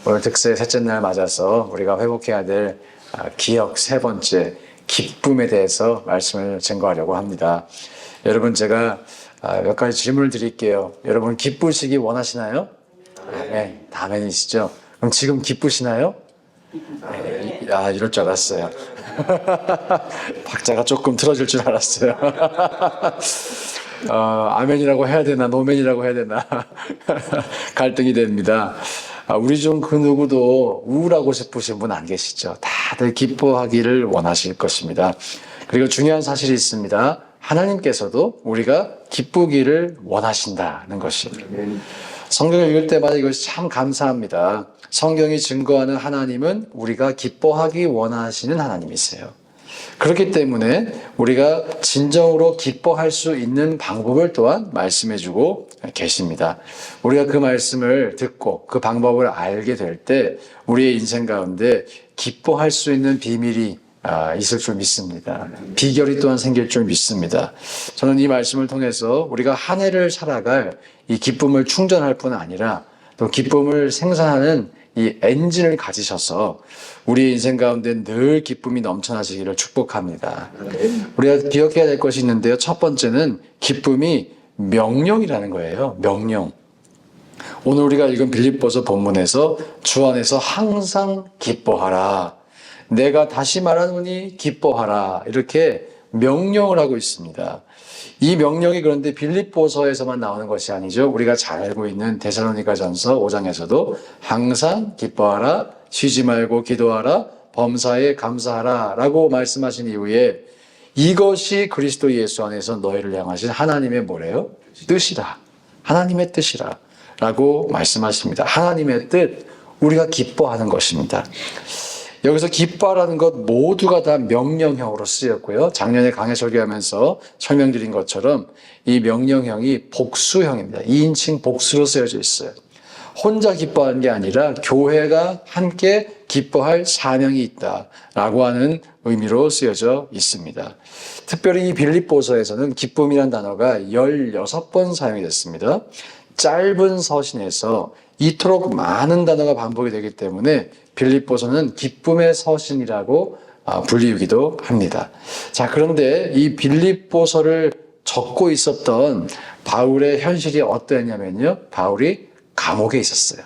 오늘 득세 셋째 날 맞아서 우리가 회복해야 될 기억 세 번째, 기쁨에 대해서 말씀을 증거하려고 합니다. 여러분, 제가 몇 가지 질문을 드릴게요. 여러분, 기쁘시기 원하시나요? 아멘. 아멘이시죠? 그럼 지금 기쁘시나요? 네, 이럴 줄 알았어요. 박자가 조금 틀어질 줄 알았어요. 아멘이라고 해야 되나, 노멘이라고 해야 되나, 갈등이 됩니다. 우리 중 그 누구도 우울하고 싶으신 분 안 계시죠? 다들 기뻐하기를 원하실 것입니다. 그리고 중요한 사실이 있습니다. 하나님께서도 우리가 기쁘기를 원하신다는 것이. 성경을 읽을 때마다 이것이 참 감사합니다. 성경이 증거하는 하나님은 우리가 기뻐하기 원하시는 하나님이세요. 그렇기 때문에 우리가 진정으로 기뻐할 수 있는 방법을 또한 말씀해주고 계십니다. 우리가 그 말씀을 듣고 그 방법을 알게 될 때 우리의 인생 가운데 기뻐할 수 있는 비밀이 있을 줄 믿습니다. 비결이 또한 생길 줄 믿습니다. 저는 이 말씀을 통해서 우리가 한 해를 살아갈 이 기쁨을 충전할 뿐 아니라 또 기쁨을 생산하는 이 엔진을 가지셔서 우리 인생 가운데 늘 기쁨이 넘쳐나시기를 축복합니다. 우리가 기억해야 될 것이 있는데요. 첫 번째는 기쁨이 명령이라는 거예요. 명령. 오늘 우리가 읽은 빌립보서 본문에서 주 안에서 항상 기뻐하라. 내가 다시 말하노니 기뻐하라. 이렇게 명령을 하고 있습니다. 이 명령이 그런데 빌립보서에서만 나오는 것이 아니죠. 우리가 잘 알고 있는 데살로니가전서 5장에서도 항상 기뻐하라, 쉬지 말고 기도하라, 범사에 감사하라 라고 말씀하신 이후에 이것이 그리스도 예수 안에서 너희를 향하신 하나님의 뭐래요? 뜻이라. 하나님의 뜻이라 라고 말씀하십니다. 하나님의 뜻, 우리가 기뻐하는 것입니다. 여기서 기뻐하라는 것 모두가 다 명령형으로 쓰였고요. 작년에 강해 설교하면서 설명드린 것처럼 이 명령형이 복수형입니다. 2인칭 복수로 쓰여져 있어요. 혼자 기뻐하는 게 아니라 교회가 함께 기뻐할 사명이 있다라고 하는 의미로 쓰여져 있습니다. 특별히 이 빌립보서에서는 기쁨이라는 단어가 16번 사용이 됐습니다. 짧은 서신에서 이토록 많은 단어가 반복이 되기 때문에 빌립보서는 기쁨의 서신이라고 불리우기도 합니다. 자, 그런데 이 빌립보서를 적고 있었던 바울의 현실이 어떠했냐면요. 바울이 감옥에 있었어요.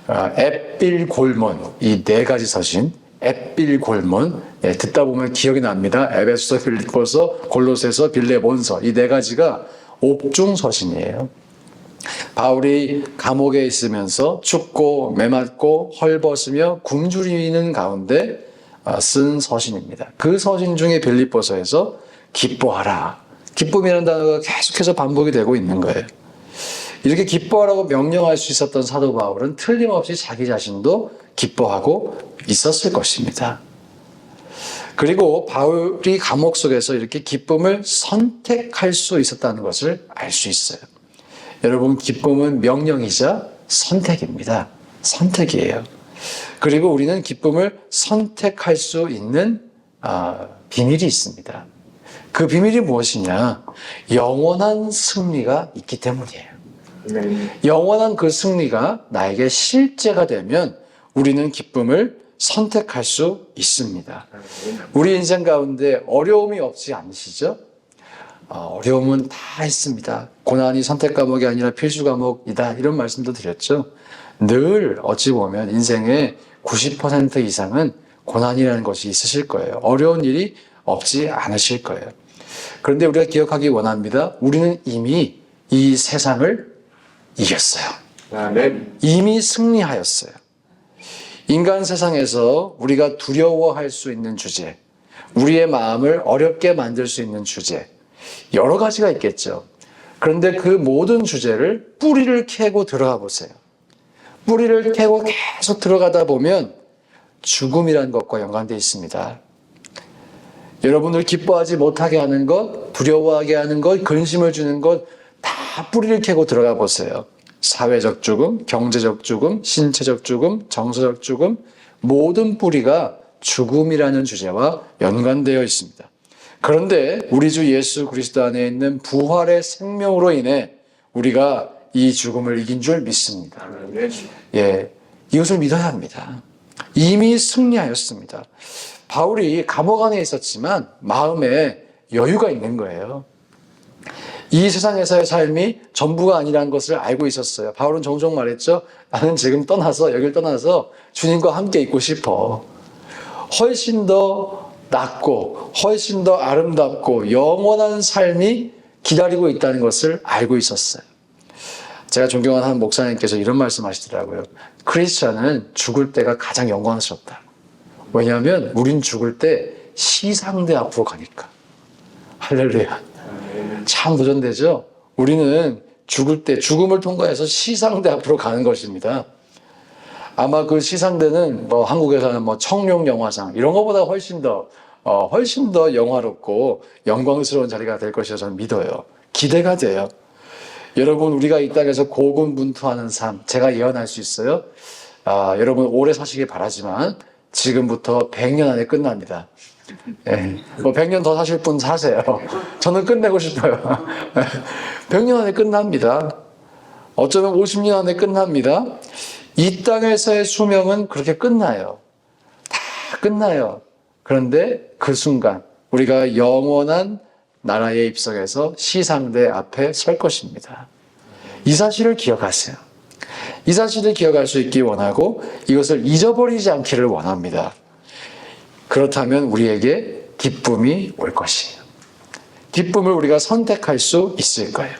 앳빌골몬, 이 네 가지 서신, 앳빌골몬, 듣다 보면 기억이 납니다. 에베소서, 빌립보서, 골로새서, 빌레몬서, 이 네 가지가 옥중서신이에요. 바울이 감옥에 있으면서 춥고 매맞고 헐벗으며 굶주리는 가운데 쓴 서신입니다. 그 서신 중에 빌립보서에서 기뻐하라. 기쁨이라는 단어가 계속해서 반복이 되고 있는 거예요. 이렇게 기뻐하라고 명령할 수 있었던 사도 바울은 틀림없이 자기 자신도 기뻐하고 있었을 것입니다. 그리고 바울이 감옥 속에서 이렇게 기쁨을 선택할 수 있었다는 것을 알 수 있어요. 여러분, 기쁨은 명령이자 선택입니다. 선택이에요. 그리고 우리는 기쁨을 선택할 수 있는 비밀이 있습니다. 그 비밀이 무엇이냐? 영원한 승리가 있기 때문이에요. 영원한 그 승리가 나에게 실제가 되면 우리는 기쁨을 선택할 수 있습니다. 우리 인생 가운데 어려움이 없지 않으시죠? 어려움은 다 있습니다. 고난이 선택 과목이 아니라 필수 과목이다. 이런 말씀도 드렸죠. 늘 어찌 보면 인생의 90% 이상은 고난이라는 것이 있으실 거예요. 어려운 일이 없지 않으실 거예요. 그런데 우리가 기억하기 원합니다. 우리는 이미 이 세상을 이겼어요. 이미 승리하였어요. 인간 세상에서 우리가 두려워할 수 있는 주제, 우리의 마음을 어렵게 만들 수 있는 주제, 여러 가지가 있겠죠. 그런데 그 모든 주제를 뿌리를 캐고 들어가 보세요. 뿌리를 캐고 계속 들어가다 보면 죽음이라는 것과 연관되어 있습니다. 여러분을 기뻐하지 못하게 하는 것, 두려워하게 하는 것, 근심을 주는 것 다 뿌리를 캐고 들어가 보세요. 사회적 죽음, 경제적 죽음, 신체적 죽음, 정서적 죽음, 모든 뿌리가 죽음이라는 주제와 연관되어 있습니다. 그런데 우리 주 예수 그리스도 안에 있는 부활의 생명으로 인해 우리가 이 죽음을 이긴 줄 믿습니다. 이것을 믿어야 합니다. 이미 승리하였습니다. 바울이 감옥 안에 있었지만 마음에 여유가 있는 거예요. 이 세상에서의 삶이 전부가 아니라는 것을 알고 있었어요. 바울은 종종 말했죠. 나는 지금 여길 떠나서 주님과 함께 있고 싶어. 훨씬 더 낫고 훨씬 더 아름답고 영원한 삶이 기다리고 있다는 것을 알고 있었어요. 제가 존경하는 한 목사님께서 이런 말씀 하시더라고요. 크리스찬은 죽을 때가 가장 영광스럽다. 왜냐하면 우린 죽을 때 시상대 앞으로 가니까. 할렐루야. 참 도전되죠? 우리는 죽을 때 죽음을 통과해서 시상대 앞으로 가는 것입니다. 아마 그 시상대는 한국에서는 청룡 영화상 이런 것보다 훨씬 더 영화롭고 영광스러운 자리가 될 것이라 저는 믿어요. 기대가 돼요. 여러분, 우리가 이 땅에서 고군분투하는 삶, 제가 예언할 수 있어요. 여러분 오래 사시길 바라지만 지금부터 100년 안에 끝납니다. 100년 더 사실 분 사세요. 저는 끝내고 싶어요. 100년 안에 끝납니다. 어쩌면 50년 안에 끝납니다. 이 땅에서의 수명은 그렇게 끝나요. 다 끝나요. 그런데 그 순간 우리가 영원한 나라에 입성해서 시상대 앞에 설 것입니다. 이 사실을 기억하세요. 이 사실을 기억할 수 있기 원하고 이것을 잊어버리지 않기를 원합니다. 그렇다면 우리에게 기쁨이 올 것이에요. 기쁨을 우리가 선택할 수 있을 거예요.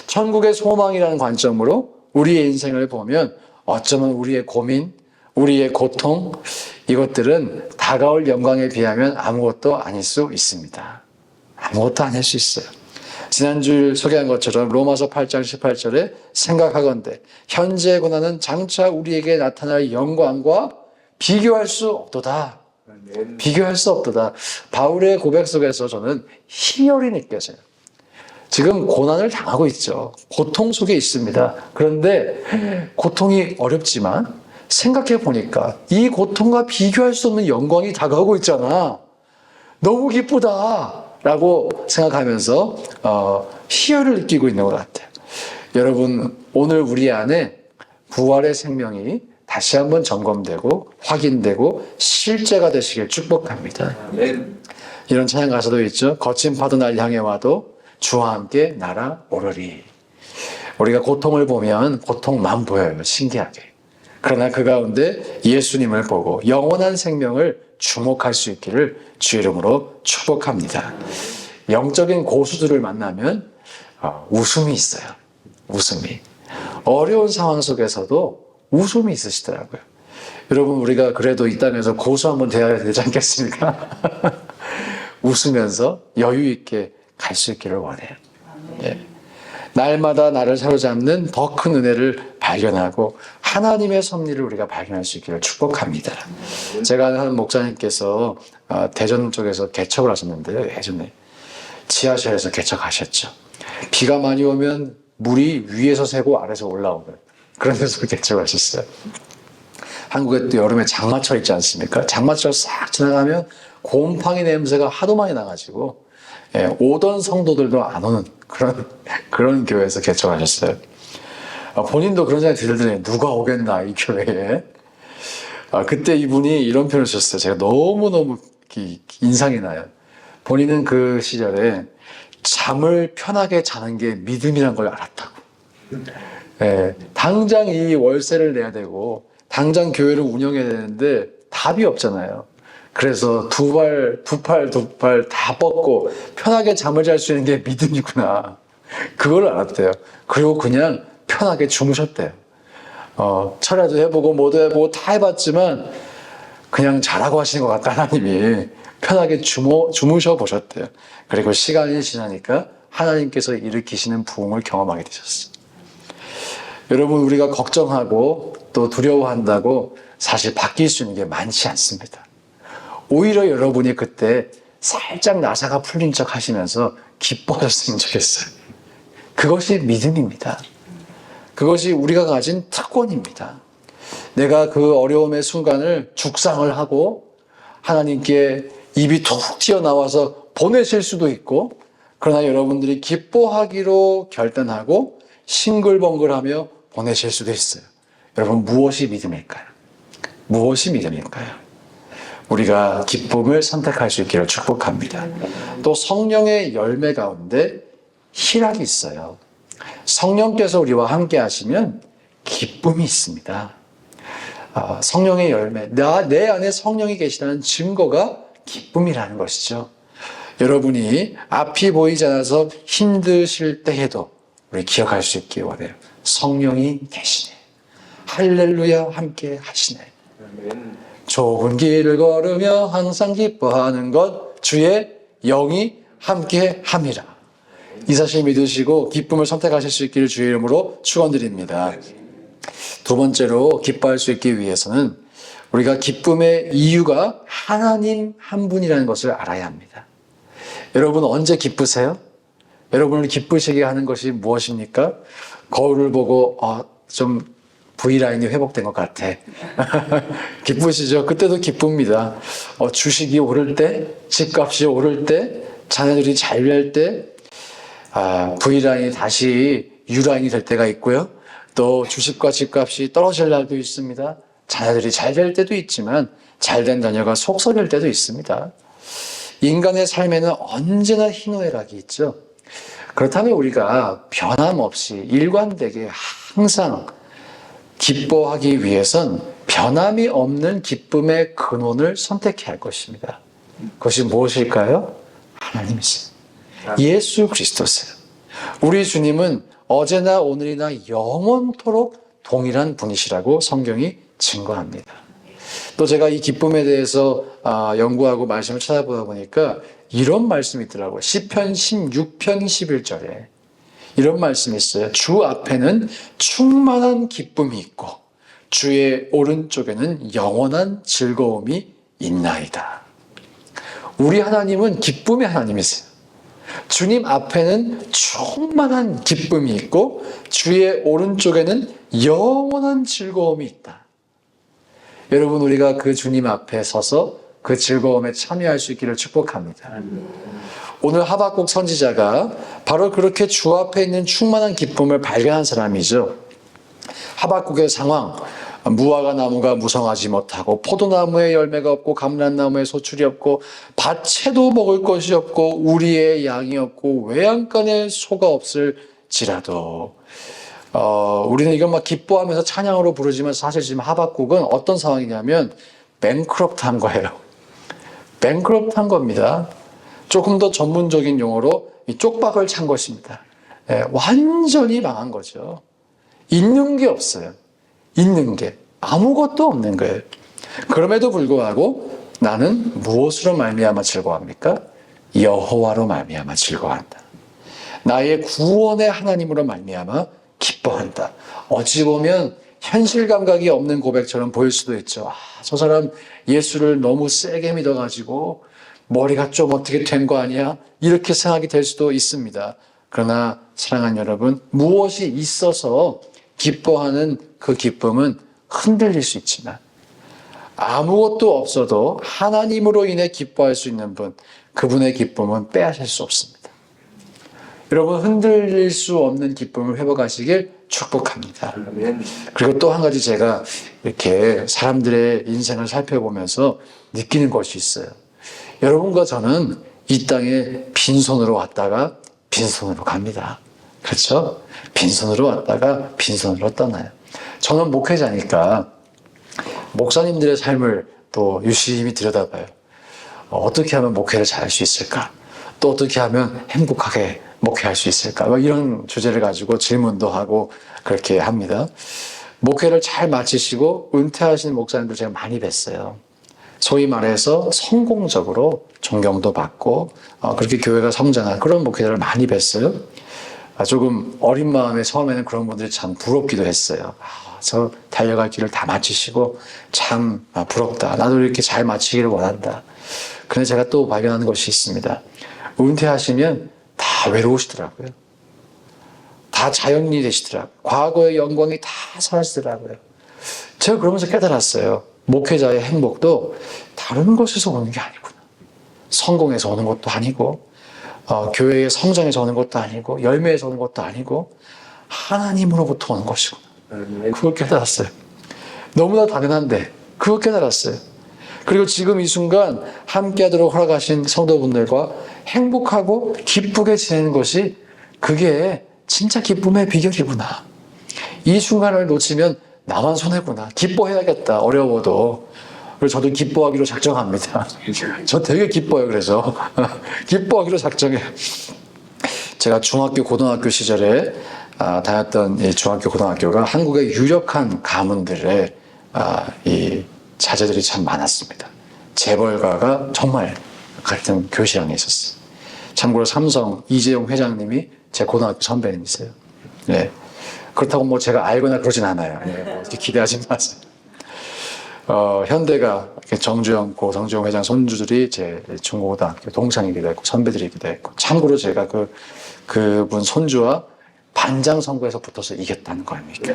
천국의 소망이라는 관점으로 우리의 인생을 보면 어쩌면 우리의 고민, 우리의 고통, 이것들은 다가올 영광에 비하면 아무것도 아닐 수 있습니다. 아무것도 아닐 수 있어요. 지난주 소개한 것처럼 로마서 8장 18절에 생각하건대 현재의 고난은 장차 우리에게 나타날 영광과 비교할 수 없도다. 비교할 수 없도다. 바울의 고백 속에서 저는 희열이 느껴져요. 지금 고난을 당하고 있죠. 고통 속에 있습니다. 그런데 고통이 어렵지만 생각해 보니까 이 고통과 비교할 수 없는 영광이 다가오고 있잖아. 너무 기쁘다 라고 생각하면서 희열을 느끼고 있는 것 같아요. 여러분, 오늘 우리 안에 부활의 생명이 다시 한번 점검되고 확인되고 실제가 되시길 축복합니다. 이런 찬양 가사도 있죠. 거친 파도 날 향해 와도 주와 함께 날아오르리. 우리가 고통을 보면 고통만 보여요. 신기하게. 그러나 그 가운데 예수님을 보고 영원한 생명을 주목할 수 있기를 주 이름으로 축복합니다. 영적인 고수들을 만나면 웃음이 있어요. 웃음이. 어려운 상황 속에서도 웃음이 있으시더라고요. 여러분, 우리가 그래도 이 땅에서 고수 한번 되어야 되지 않겠습니까? 웃으면서 여유 있게 갈 수 있기를 원해요. 예. 날마다 나를 사로잡는 더 큰 은혜를 발견하고 하나님의 섭리를 우리가 발견할 수 있기를 축복합니다. 제가 아는 목사님께서 대전 쪽에서 개척을 하셨는데요. 예전에 지하실에서 개척하셨죠. 비가 많이 오면 물이 위에서 새고 아래서 올라오는 그런 데서 개척하셨어요. 한국에 또 여름에 장마철 있지 않습니까? 장마철 싹 지나가면 곰팡이 냄새가 하도 많이 나가지고 오던 성도들도 안 오는 그런 교회에서 개척하셨어요. 본인도 그런 생각이 들더니 누가 오겠나 이 교회에. 그때 이분이 이런 표현을 썼어요. 제가 너무너무 인상이 나요. 본인은 그 시절에 잠을 편하게 자는 게 믿음이란 걸 알았다고. 당장 이 월세를 내야 되고 당장 교회를 운영해야 되는데 답이 없잖아요. 그래서 두 팔 다 뻗고 편하게 잠을 잘 수 있는 게 믿음이구나. 그걸 알았대요. 그리고 그냥 편하게 주무셨대요. 철야도 해보고 뭐도 해보고 다 해봤지만 그냥 잘하고 하시는 것 같다. 하나님이 편하게 주무셔 보셨대요. 그리고 시간이 지나니까 하나님께서 일으키시는 부흥을 경험하게 되셨어요. 여러분, 우리가 걱정하고 또 두려워한다고 사실 바뀔 수 있는 게 많지 않습니다. 오히려 여러분이 그때 살짝 나사가 풀린 척 하시면서 기뻐하셨으면 좋겠어요. 그것이 믿음입니다. 그것이 우리가 가진 특권입니다. 내가 그 어려움의 순간을 죽상을 하고 하나님께 입이 툭 튀어나와서 보내실 수도 있고, 그러나 여러분들이 기뻐하기로 결단하고 싱글벙글하며 보내실 수도 있어요. 여러분, 무엇이 믿음일까요? 무엇이 믿음일까요? 우리가 기쁨을 선택할 수 있기를 축복합니다. 또 성령의 열매 가운데 희락이 있어요. 성령께서 우리와 함께 하시면 기쁨이 있습니다. 성령의 열매, 내 안에 성령이 계시다는 증거가 기쁨이라는 것이죠. 여러분이 앞이 보이지 않아서 힘드실 때에도 우리 기억할 수 있기 원해요. 성령이 계시네. 할렐루야, 함께 하시네. 좁은 길을 걸으며 항상 기뻐하는 것 주의 영이 함께 함이라. 이 사실 믿으시고 기쁨을 선택하실 수 있기를 주의 이름으로 축원드립니다. 두 번째로 기뻐할 수 있기 위해서는 우리가 기쁨의 이유가 하나님 한 분이라는 것을 알아야 합니다. 여러분 언제 기쁘세요? 여러분을 기쁘시게 하는 것이 무엇입니까? 거울을 보고 좀 V라인이 회복된 것 같아. 기쁘시죠? 그때도 기쁩니다. 주식이 오를 때, 집값이 오를 때, 자녀들이 잘 될 때, V라인이 다시 U라인이 될 때가 있고요. 또 주식과 집값이 떨어질 날도 있습니다. 자녀들이 잘 될 때도 있지만 잘된 자녀가 속썩일 때도 있습니다. 인간의 삶에는 언제나 희노애락이 있죠. 그렇다면 우리가 변함없이 일관되게 항상 기뻐하기 위해선 변함이 없는 기쁨의 근원을 선택해야 할 것입니다. 그것이 무엇일까요? 하나님이세요. 예수 그리스도세요. 우리 주님은 어제나 오늘이나 영원토록 동일한 분이시라고 성경이 증거합니다. 또 제가 이 기쁨에 대해서 연구하고 말씀을 찾아보다 보니까 이런 말씀이 있더라고요. 시편 16편 11절에 이런 말씀이 있어요. 주 앞에는 충만한 기쁨이 있고 주의 오른쪽에는 영원한 즐거움이 있나이다. 우리 하나님은 기쁨의 하나님이세요. 주님 앞에는 충만한 기쁨이 있고 주의 오른쪽에는 영원한 즐거움이 있다. 여러분 우리가 그 주님 앞에 서서 그 즐거움에 참여할 수 있기를 축복합니다. 오늘 하박국 선지자가 바로 그렇게 주 앞에 있는 충만한 기쁨을 발견한 사람이죠. 하박국의 상황, 무화과 나무가 무성하지 못하고 포도나무에 열매가 없고 감람나무에 소출이 없고 밭에도 먹을 것이 없고 우리의 양이 없고 외양간에 소가 없을지라도 우리는 이건 막 기뻐하면서 찬양으로 부르지만 사실 지금 하박국은 어떤 상황이냐면 뱅크럽트한 거예요. 뱅크럽트한 겁니다. 조금 더 전문적인 용어로 이 쪽박을 찬 것입니다. 완전히 망한 거죠. 있는 게 없어요. 있는 게 아무것도 없는 거예요. 그럼에도 불구하고 나는 무엇으로 말미암아 즐거워합니까? 여호와로 말미암아 즐거워한다. 나의 구원의 하나님으로 말미암아 기뻐한다. 어찌 보면 현실 감각이 없는 고백처럼 보일 수도 있죠. 저 사람 예수를 너무 세게 믿어가지고 머리가 좀 어떻게 된 거 아니야? 이렇게 생각이 될 수도 있습니다. 그러나 사랑하는 여러분, 무엇이 있어서 기뻐하는 그 기쁨은 흔들릴 수 있지만 아무것도 없어도 하나님으로 인해 기뻐할 수 있는 분, 그분의 기쁨은 빼앗을 수 없습니다. 여러분 흔들릴 수 없는 기쁨을 회복하시길 축복합니다. 그리고 또 한 가지 제가 이렇게 사람들의 인생을 살펴보면서 느끼는 것이 있어요. 여러분과 저는 이 땅에 빈손으로 왔다가 빈손으로 갑니다. 그렇죠? 빈손으로 왔다가 빈손으로 떠나요. 저는 목회자니까 목사님들의 삶을 또 유심히 들여다봐요. 어떻게 하면 목회를 잘할 수 있을까? 또 어떻게 하면 행복하게 목회할 수 있을까? 이런 주제를 가지고 질문도 하고 그렇게 합니다. 목회를 잘 마치시고 은퇴하시는 목사님들 제가 많이 뵀어요. 소위 말해서 성공적으로 존경도 받고 그렇게 교회가 성장한 그런 목회자를 많이 뵀어요. 조금 어린 마음에 처음에는 그런 분들이 참 부럽기도 했어요. 저 달려갈 길을 다 마치시고 참 부럽다. 나도 이렇게 잘 마치기를 원한다. 그런데 제가 또 발견하는 것이 있습니다. 은퇴하시면 다 외로우시더라고요. 다 자연인이 되시더라고요. 과거의 영광이 다 사라지더라고요. 제가 그러면서 깨달았어요. 목회자의 행복도 다른 곳에서 오는 게 아니구나. 성공에서 오는 것도 아니고 교회의 성장에서 오는 것도 아니고 열매에서 오는 것도 아니고 하나님으로부터 오는 것이구나. 그걸 깨달았어요. 너무나 당연한데 그거 깨달았어요. 그리고 지금 이 순간 함께하도록 허락하신 성도분들과 행복하고 기쁘게 지내는 것이 그게 진짜 기쁨의 비결이구나. 이 순간을 놓치면 나만 손해구나. 기뻐해야겠다. 어려워도. 그래서 저도 기뻐하기로 작정합니다. 저 되게 기뻐요. 그래서 기뻐하기로 작정해요. 제가 중학교, 고등학교 시절에 다녔던 이 중학교, 고등학교가 한국의 유력한 가문들의 이 자제들이 참 많았습니다. 재벌가가 정말 같은 교실형에 있었어요. 참고로 삼성 이재용 회장님이 제 고등학교 선배님이세요. 네. 그렇다고 뭐 제가 알거나 그러진 않아요. 네, 뭐 이렇게 기대하지 마세요. 현대가 정주영 회장 손주들이 제 중고등학교 동창이기도 했고 선배들이기도 했고, 참고로 제가 그분 손주와 반장 선거에서 붙어서 이겼다는 거 아닙니까?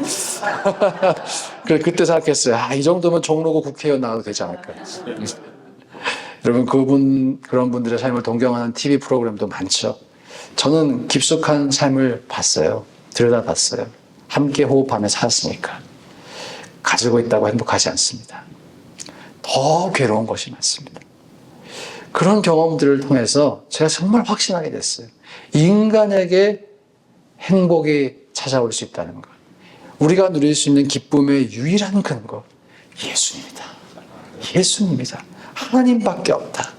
그때 생각했어요. 이 정도면 종로구 국회의원 나와도 되지 않을까. 여러분, 그런 분들의 삶을 동경하는 TV 프로그램도 많죠. 저는 깊숙한 삶을 봤어요. 들여다봤어요. 함께 호흡하며 살았으니까. 가지고 있다고 행복하지 않습니다. 더 괴로운 것이 많습니다. 그런 경험들을 통해서 제가 정말 확신하게 됐어요. 인간에게 행복이 찾아올 수 있다는 것. 우리가 누릴 수 있는 기쁨의 유일한 근거, 예수입니다. 예수님이다. 하나님밖에 없다.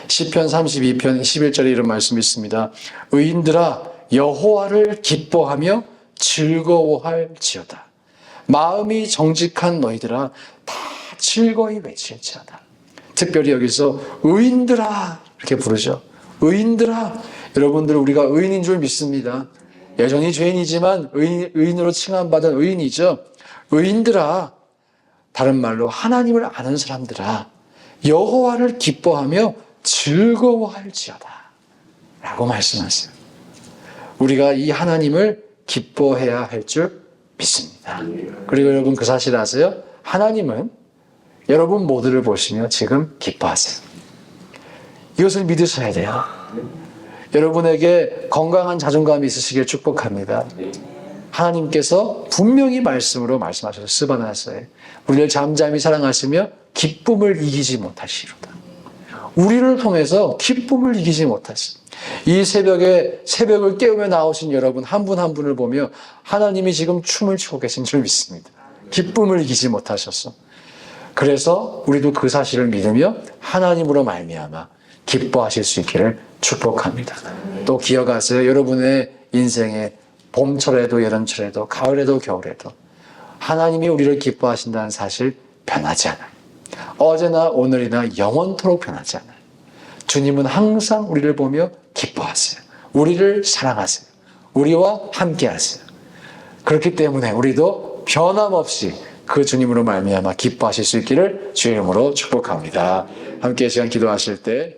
시편 32편 11절에 이런 말씀이 있습니다. 의인들아 여호와를 기뻐하며 즐거워할지어다. 마음이 정직한 너희들아 다 즐거이 외칠지어다. 특별히 여기서 의인들아 이렇게 부르죠. 의인들아. 여러분들, 우리가 의인인 줄 믿습니다. 여전히 죄인이지만 의인으로 칭함받은 의인이죠. 의인들아, 다른 말로 하나님을 아는 사람들아, 여호와를 기뻐하며 즐거워할지어다 라고 말씀하세요. 우리가 이 하나님을 기뻐해야 할 줄 믿습니다. 그리고 여러분, 그 사실 아세요? 하나님은 여러분 모두를 보시며 지금 기뻐하세요. 이것을 믿으셔야 돼요. 여러분에게 건강한 자존감이 있으시길 축복합니다. 하나님께서 분명히 말씀으로 말씀하셔서 스바나서에 우리를 잠잠히 사랑하시며 기쁨을 이기지 못하시리로다. 우리를 통해서 기쁨을 이기지 못하시. 이 새벽에 새벽을 깨우며 나오신 여러분 한 분 한 분을 보며 하나님이 지금 춤을 추고 계신 줄 믿습니다. 기쁨을 이기지 못하셔서. 그래서 우리도 그 사실을 믿으며 하나님으로 말미암아 기뻐하실 수 있기를 축복합니다. 또 기억하세요. 여러분의 인생에 봄철에도 여름철에도 가을에도 겨울에도 하나님이 우리를 기뻐하신다는 사실 변하지 않아요. 어제나 오늘이나 영원토록 변하지 않아요. 주님은 항상 우리를 보며 기뻐하세요. 우리를 사랑하세요. 우리와 함께 하세요. 그렇기 때문에 우리도 변함없이 그 주님으로 말미암아 기뻐하실 수 있기를 주의 이름으로 축복합니다. 함께 시간 기도하실 때